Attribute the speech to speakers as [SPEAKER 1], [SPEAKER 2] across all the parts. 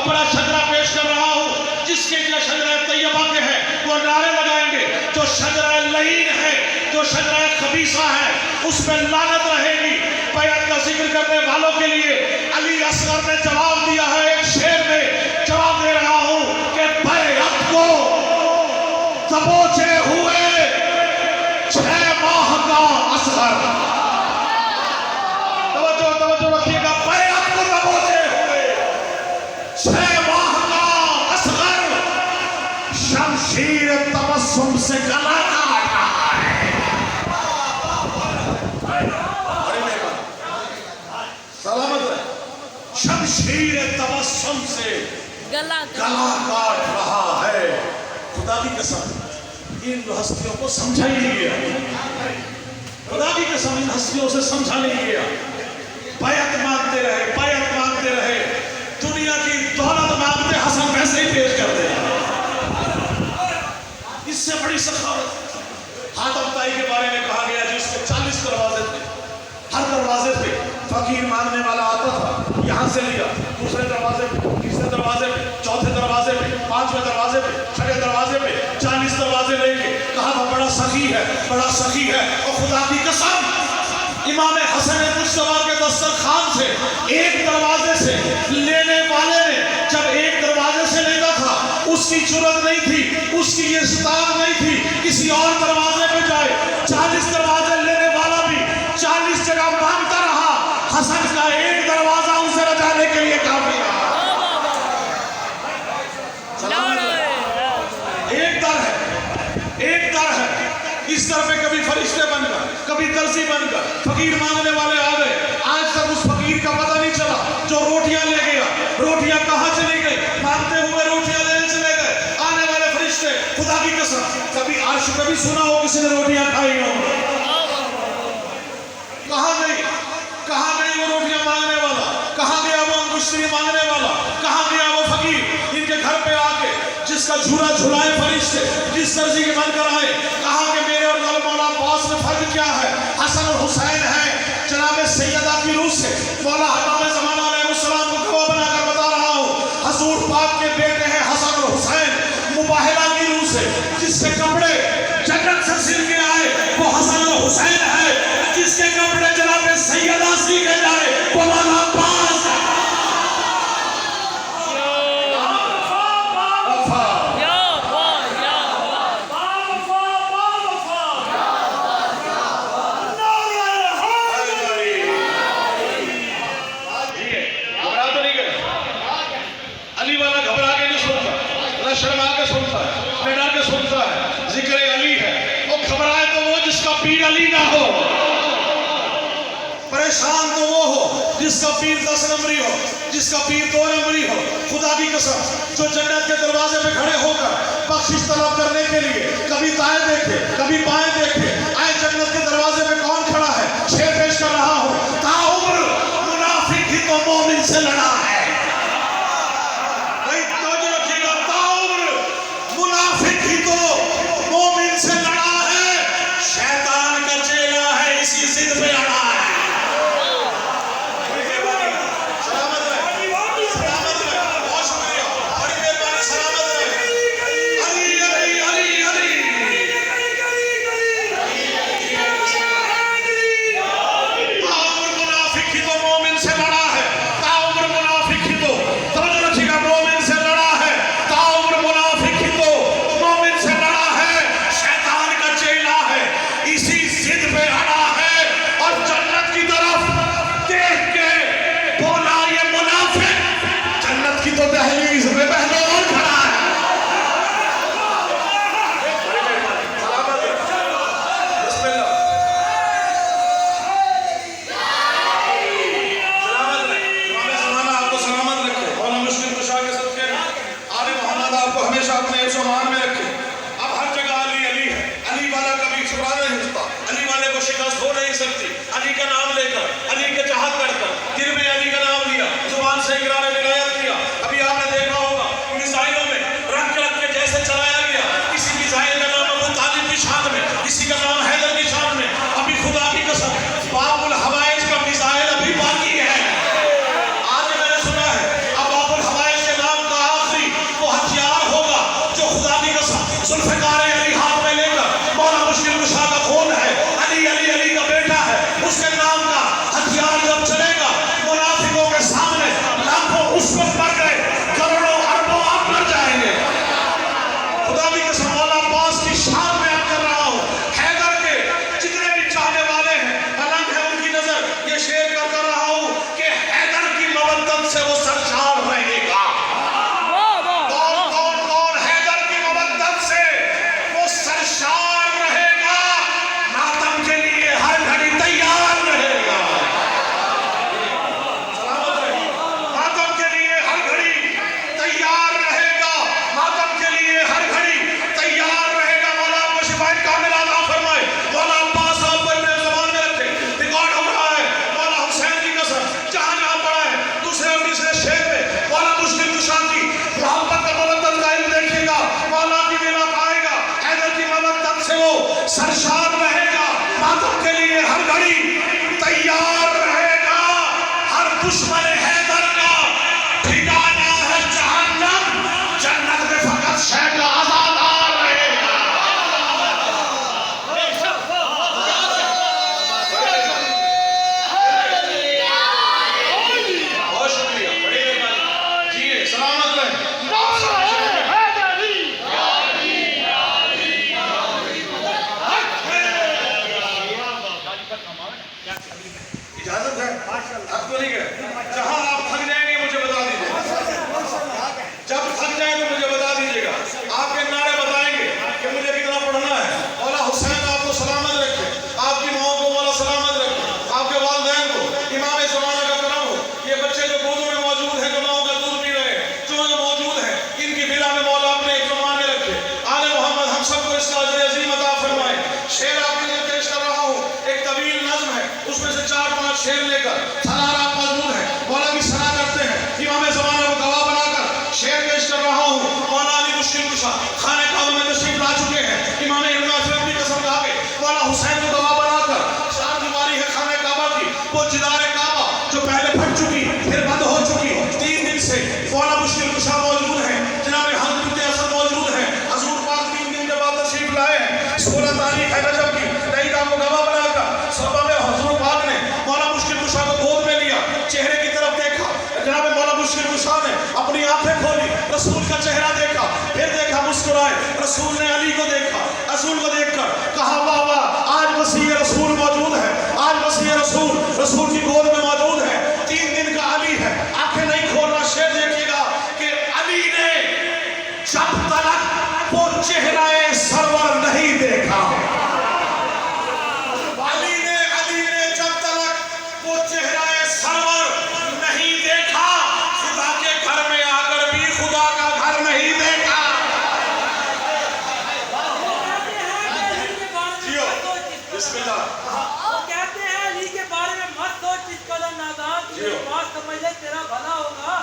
[SPEAKER 1] बड़ा शजरा पेश कर रहा हूँ जिसके जो शजरा तैयबा के हैं वो नारे लगाएंगे। जो शजरा लईन है, जो शजरा खबीसा है, उस पर लानत रहेगी। बैत का जिक्र करने वालों के लिए अली असगर ने जवाब दिया है, एक शेर में जवाब दे रहा हूँ कि बैत को दबोचे हुए 6 माह का असगर, तवज्जो रखिएगा, बैत को दबोचे हुए 6 माह का असगर शमशीर तबस्सुम से गला काट रहा है। सलामत है। शमशीर तबस्सुम से गला काट रहा है। खुदा की कसम इन हस्तियों को समझा ही नहीं गया। खुदा की कसम इन हस्तियों से समझा नहीं गया। बैत मांगते रहे, दुनिया की दौलत मांगते, हसन वैसे ही पेश करते हैं। इससे बड़ी सखावत हातम ताई के बारे में कहा गया जिसके 40 दरवाजे थे। हर दरवाजे पे फकीर मांगने वाला आता था, यहाँ से लिया, दूसरे दरवाजे पे, तीसरे दरवाजे पे, चौथे दरवाजे पे, 5वें दरवाजे पे, 6वें दरवाजे पे 40 दरवाजे लेके कहा था बड़ा सखी है, बड़ा सखी है। और खुदा की कसम इमाम हसन मुस्तफा के दस्तरखान से एक दरवाजे से लेने वाले ने जब एक दरवाजे से लेता था उसकी जुर्रत नहीं थी, उसकी ये इस्ताद नहीं थी किसी और दरवाजे पे जाए। 40 दरवाजे लेने वाला भी 40 जगह मांगता रहा, हसन का एक दरवाजा उसे रजाने के लिए काफी रहा। एक दर है, इस दर पे कभी फरिश्ते बनकर, कभी दर्जी बनकर फकीर मांगने वाले आ गए। आज तक उस फकीर का पता नहीं चला जो रोटियां ले गया, रोटियां कहां चली गई, मांगते हुए रोटियां लेने चले गए। आने वाले फरिश्ते, खुदा की कसम कभी अर्श पे भी सुना हो किसी ने रोटियां खाई हो? कहां गई वो रोटियां मांगने वाला, कहां गया वो अंगुश्ती मांगने वाला, कहां गया वो फकीर इनके घर पे आके जिसका झूला झुलाए फरिश्ते, जिस दर्जी के बनकर आए। कहा कि मेरे और मौला अब्बास में फर्क क्या है? हसन और हुसैन है जनाब सैयदा की रूह से। मौला इमाम ज़माना अलैहिस्सलाम को गवाह बनाकर बता रहा हूँ, हजूर पाक के बेटे हैं हसन और हुसैन मुबाहिला की रूह से। जिसके कपड़े जन्नत से सिल के आए वो हसन और हुसैन है, जिसके कपड़े जनाब सैयदा सी के जाए वो मौला अब्बास है। शर्मा के सुनता है, डर के सुनता है, जिक्र अली है। वो घबराए तो वो जिसका पीर अली ना हो, परेशान तो वो हो जिसका पीर 10 नंबरी हो, जिसका पीर 2 नंबरी हो। खुदा की कसम जो जन्नत के दरवाजे पे खड़े होकर बख्शिश तलब करने के लिए कभी दाएं देखे, कभी बाएं देखे, आए जन्नत के दरवाजे पे कौन खड़ा है? शेर पेश कर रहा हूं, ताउम्र मुनाफिक ही तो मोमिन से लड़ा है।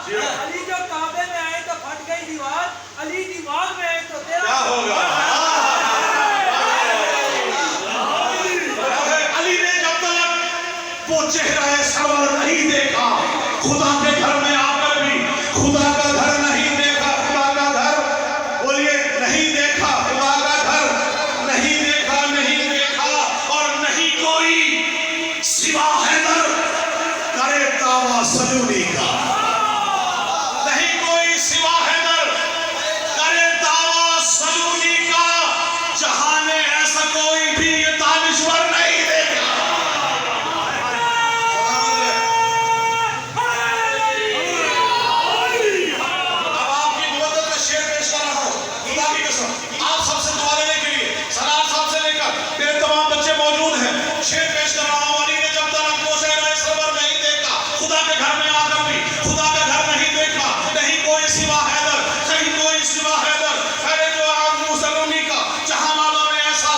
[SPEAKER 2] अली जो काबे में आए तो फट गई दीवार, अली दीवार में आए तो तेरा
[SPEAKER 1] क्या होगा? अली ने जब तक वो चेहरा सरवर नहीं देखा, खुदा के घर में आकर भी खुदा का घर नहीं देखा, खुदा का घर बोलिए नहीं देखा, खुदा का घर नहीं देखा, नहीं देखा, और नहीं कोई सिवा हैदर करे दावा सलूनी का, नहीं कोई सिवा हैदर करे दावा सलूनी का, जहां ने ऐसा कोई भी ये दानिश्वर नहीं देखा। अब आपकी मदद में शेर पेश कर रहा हूं, खुदा की कसम, आप सबसे दुआ लेने के लिए सलार साहब से लेकर मेरे तमाम बच्चे मौजूद हैं, शेर पेश कर रहा हूं। अली ने जब तक वो चेहरा सरवर नहीं देखा, खुदा के घर में आकर भी खुदा का घर नहीं देखा, नहीं कोई सिवा हैदर, कहीं कोई सिवा हैदर अरे जो आप मुसलमानी का, जहां वालों ने ऐसा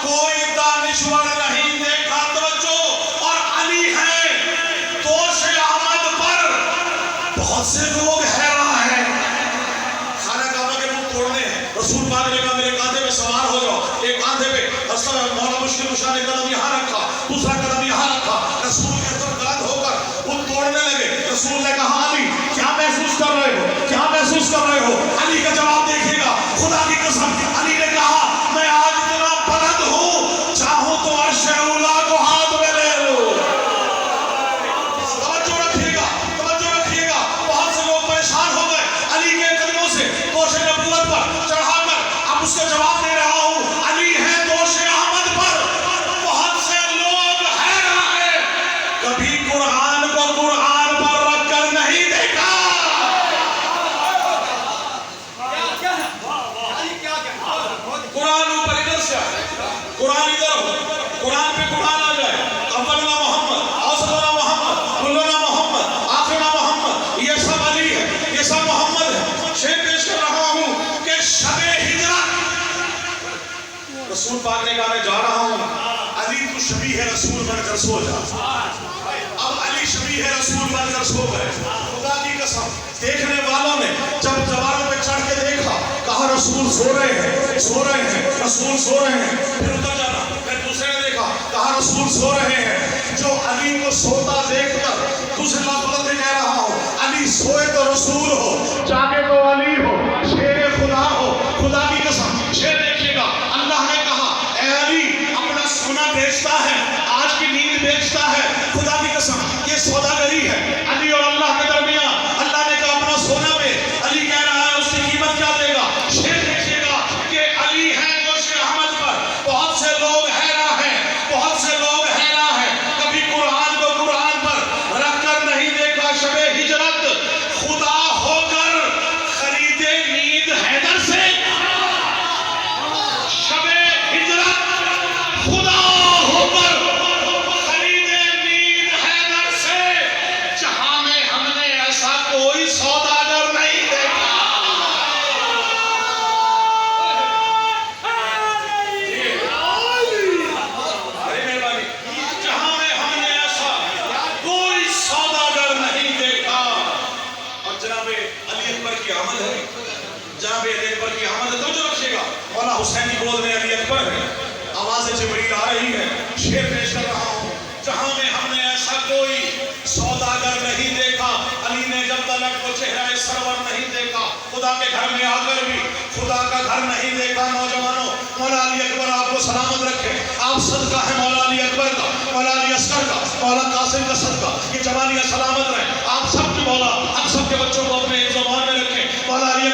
[SPEAKER 1] कोई दानिश्वर नहीं देखा। तवज्जो, और अली है दोष अहमद पर बहुत से लोग हैरान हैं। खाना काबा के मुंह तोड़ने हैं, रसूल पाक ने कहा मेरे कांधे पे सवार हो जाओ, एक कांधे पे मौला मुश्किल कुशा ने कदम यहाँ रखा, दूसरा कदम यहाँ रखा, रसूल के तरफ गलत होकर वो तोड़ने लगे। रसूल ने कहा अली क्या महसूस कर रहे हो, क्या महसूस कर रहे हो? अली का जवाब देखिएगा, खुदा की कसम, अली ने कहा मैं आज इतना बुलंद हूँ, चाहूं तो अर्श उला को हाथ में ले लो। तवज्जो रखिएगा, तवज्जो रखिएगा, बहुत से लोग परेशान हो गए अली के कदमों से, दोष नबूवत पर चढ़ाकर। अब उसका जवाब दे रहा हूँ, अली है दोष अहमद पर बहुत से लोग हैरान हैं, कभी कुरान को कुरान पर रखकर नहीं देखा। कुरान ऊपर इधर से आए, कुरान इधर हो, कुरान पे कुरान आ जाए, अव्वलना मोहम्मद, औसतना मोहम्मद, कुल्लना मोहम्मद, आखिरना मोहम्मद, ये सब अली है, ये सब मोहम्मद है। शेर पेश कर रहा हूँ कि शबे हिजरत, रसूल पाक ने कहा मैं जा रहा हूँ, अली तू शबी है रसूल बनकर सो जा। अब अली शबी है रसूल बनकर सो गए। खुदा की कसम, देखने वालों ने जब दीवारों पे चढ़ के देखा, कहा रसूल सो रहे हैं, सो रहे हैं, रसूल सो रहे हैं। फिर उतर जाना, फिर दूसरे ने देखा, कहा रसूल सो रहे हैं। जो अली को सोता देखकर दूसरे लफ्ज़ में कह रहा हूँ, अली सोए तो रसूल हो, जागे तो अली हो, शेर खुदा हो। खुदा की कसम, शेर देखिएगा, अल्लाह ने कहा ए अली अपना सोना बेचता है, आज की नींद बेचता है। खुदा की कसम, ये सौदागरी है अली और अल्लाह के दरमियान। अल्लाह ने कहा अपना सोना बेच, अली कह रहा है उसकी कीमत क्या देगा? शेर देखिएगा कि अली है दोष अहमद पर बहुत से लोग हैरान हैं, बहुत से लोग हैरान हैं, कभी कुरान को कुरान पर रखकर नहीं देखा। शबे हिजरत खुदा होकर खरीदे नींद हैदर से, शबे हिजरत खुदा होकर खरीदे नींद हैदर से, जहां में हमने ऐसा कोई सौदागर नहीं देखा। अरे मेहरबानी, जहां में हमने ऐसा कोई सौदागर नहीं देखा। और जनाबे अली अकबर की आमद है, जनाबे अली अकबर की आमद है, तो जो रखिएगा मौला हुसैन की गोद में अली अकबर है, आवाज़ जिब्रील आ रही है। शेर पेश कर रहा हूँ, जहां में हमने ऐसा कोई सौदागर नहीं देखा। अली ने जब तक वो चेहरा सरवर नहीं देखा, खुदा के घर में आकर भी खुदा का घर नहीं देखा। नौजवानों, मौला अली अकबर आपको सलामत रखे, आप सदका है मौला अली अकबर का, मौला अली असगर का, मौला कासिम का सदका, ये जवानियां सलामत रहे आप सबकी मौला।